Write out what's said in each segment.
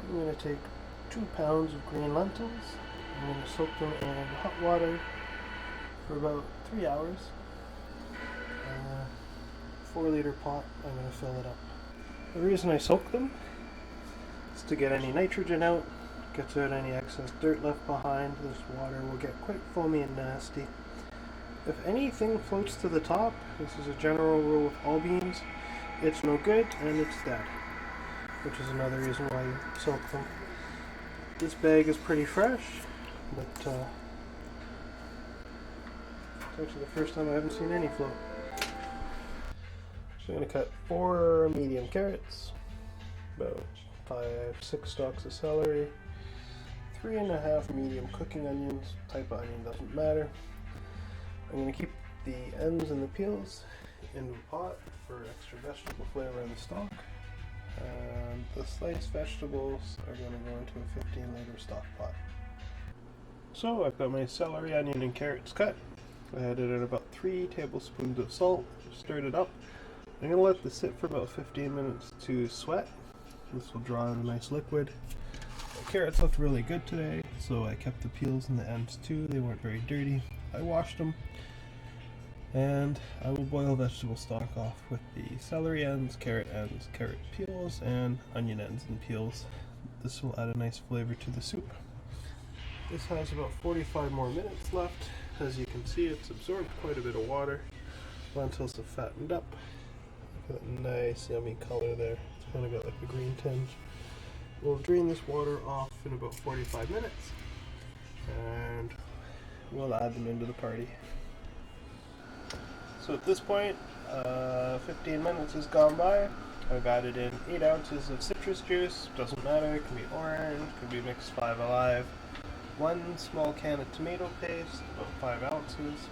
I'm going to take 2 pounds of green lentils. I'm going to soak them in hot water for about 3 hours. 4-liter pot, I'm going to fill it up. The reason I soak them is to get any nitrogen out, gets out any excess dirt left behind. This water will get quite foamy and nasty. If anything floats to the top, this is a general rule with all beans, it's no good and it's dead, which is another reason why you soak them. This bag is pretty fresh, but it's actually the first time I haven't seen any float. So I'm going to cut 4 medium carrots, about 5-6 stalks of celery, 3.5 medium cooking onions. Type of onion doesn't matter. I'm going to keep the ends and the peels in the pot for extra vegetable flavor in the stock. And the sliced vegetables are going to go into a 15-liter stock pot. So I've got my celery, onion, and carrots cut. I added in about 3 tablespoons of salt, stirred it up. I'm going to let this sit for about 15 minutes to sweat. This will draw out a nice liquid. The carrots looked really good today, so I kept the peels and the ends too. They weren't very dirty. I washed them, and I will boil vegetable stock off with the celery ends, carrot peels, and onion ends and peels. This will add a nice flavor to the soup. This has about 45 more minutes left. As you can see, it's absorbed quite a bit of water. Lentils have fattened up. Look at that nice yummy color there. It's kind of got like a green tinge. We'll drain this water off in about 45 minutes, and we'll add them into the party. So at this point, 15 minutes has gone by. I've added in 8 ounces of citrus juice. Doesn't matter, it can be orange, it can be mixed 5 alive. 1 small can of tomato paste, about 5 ounces.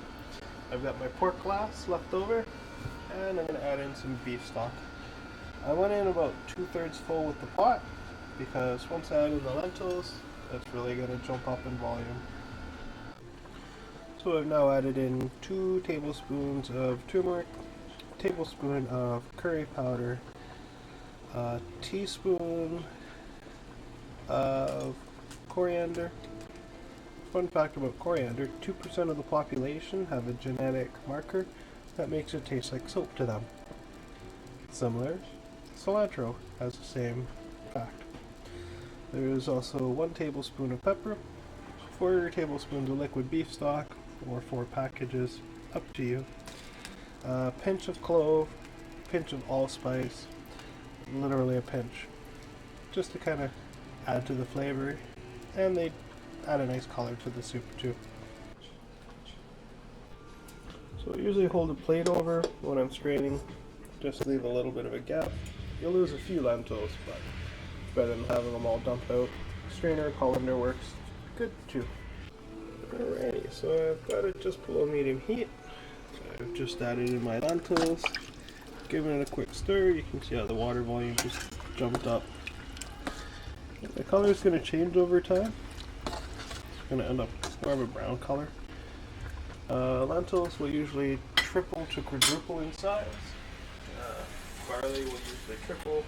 I've got my pork glace left over, and I'm going to add in some beef stock. I went in about 2/3 full with the pot, because once I add in the lentils, it's really going to jump up in volume. So I've now added in 2 tablespoons of turmeric, a tablespoon of curry powder, a teaspoon of coriander. Fun fact about coriander, 2% of the population have a genetic marker that makes it taste like soap to them. Similar, cilantro has the same fact. There is also 1 tablespoon of pepper, 4 tablespoons of liquid beef stock, or 4 packages, up to you. A pinch of clove, pinch of allspice, literally a pinch, just to kind of add to the flavor, and they add a nice color to the soup too. So I usually hold a plate over when I'm straining, just leave a little bit of a gap. You'll lose a few lentils, but it's better than having them all dumped out. Strainer or colander works good too. Alrighty, so I've got it just below medium heat. I've just added in my lentils, given it a quick stir. You can see how the water volume just jumped up. The color is going to change over time. It's going to end up more of a brown color. Lentils will usually triple to quadruple in size. Barley will usually triple.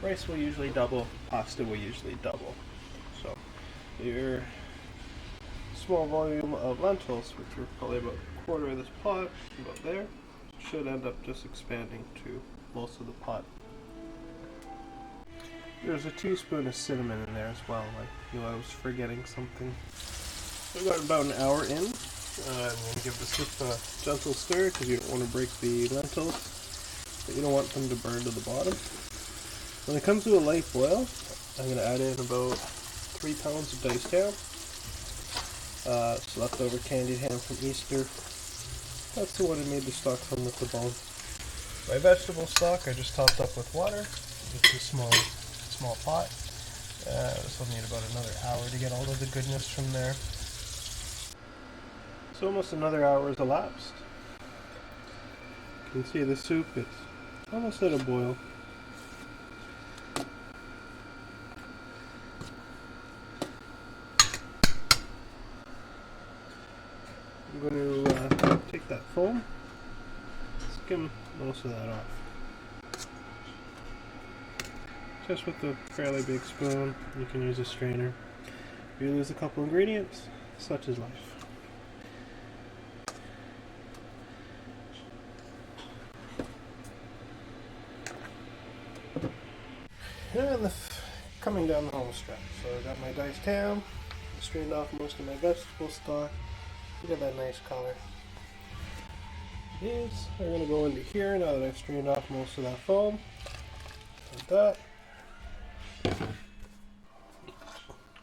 Rice will usually double. Pasta will usually double. So your small volume of lentils, which are probably about a quarter of this pot, about there, should end up just expanding to most of the pot. There's a teaspoon of cinnamon in there as well. I knew I was forgetting something. We've got about an hour in. I'm going to give the soup a gentle stir because you don't want to break the lentils, but you don't want them to burn to the bottom. When it comes to a light boil, I'm going to add in about 3 pounds of diced ham. It's leftover candied ham from Easter. That's the one I made the stock from with the bone. My vegetable stock I just topped up with water. It's a small pot. This will need about another hour to get all of the goodness from there. So almost another hour has elapsed. You can see the soup, it's almost at a boil. I'm going to take that foam, skim most of that off. just with a fairly big spoon. You can use a strainer. If you lose a couple ingredients, such is life. And coming down the home stretch. So I got my diced ham, strained off most of my vegetable stock. Look at that nice color. These are going to go into here now that I've strained off most of that foam. Like that.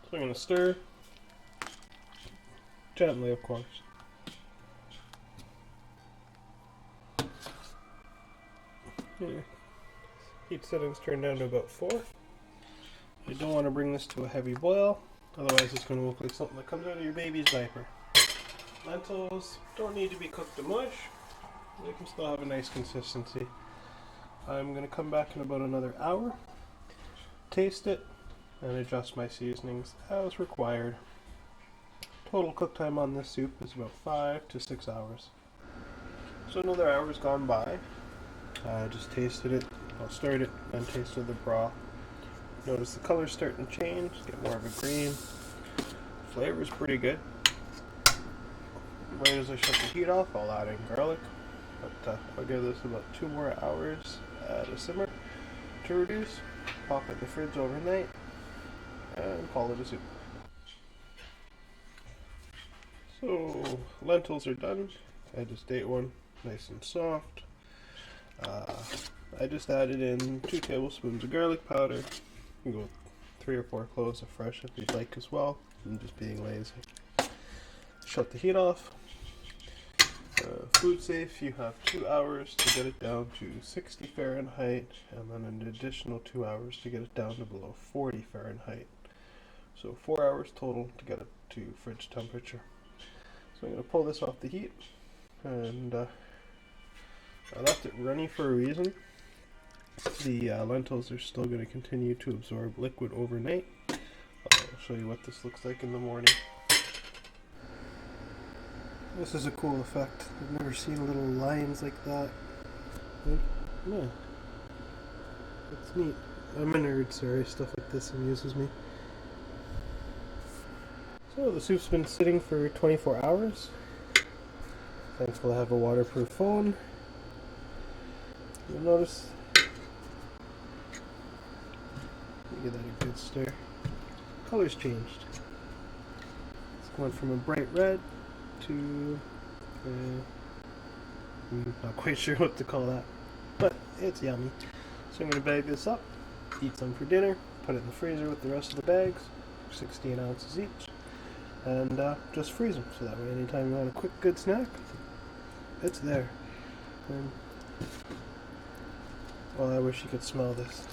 So I'm going to stir. Gently, of course. Here. Heat settings turned down to about 4. You don't want to bring this to a heavy boil, otherwise it's going to look like something that comes out of your baby's diaper. Lentils don't need to be cooked to mush. They can still have a nice consistency. I'm going to come back in about another hour, taste it, and adjust my seasonings as required. Total cook time on this soup is about 5 to 6 hours. So another hour's gone by. I just tasted it. I'll stirred it and tasted the broth. Notice the color's starting to change, get more of a green. Flavor's pretty good. Right as I shut the heat off, I'll add in garlic. But I'll give this about 2 more hours at a simmer to reduce. Pop it in the fridge overnight and call it a soup. So lentils are done. I just ate one, nice and soft. I just added in 2 tablespoons of garlic powder. You can go with 3 or 4 cloves of fresh if you'd like as well. I'm just being lazy. Shut the heat off. Food safe, you have 2 hours to get it down to 60 Fahrenheit and then an additional 2 hours to get it down to below 40 Fahrenheit. So 4 hours total to get it to fridge temperature. So I'm going to pull this off the heat, and I left it runny for a reason. The lentils are still going to continue to absorb liquid overnight. I'll show you what this looks like in the morning. This is a cool effect. I've never seen little lines like that. Yeah, it's neat. I'm a nerd, sorry, stuff like this amuses me. So the soup's been sitting for 24 hours. Thankful I have a waterproof phone. You'll notice, give that a good stir. Color's changed. It's going from a bright red to, I'm not quite sure what to call that, but it's yummy. So I'm going to bag this up, eat some for dinner, put it in the freezer with the rest of the bags, 16 ounces each, and just freeze them, so that way anytime you want a quick good snack, it's there. Well, I wish you could smell this.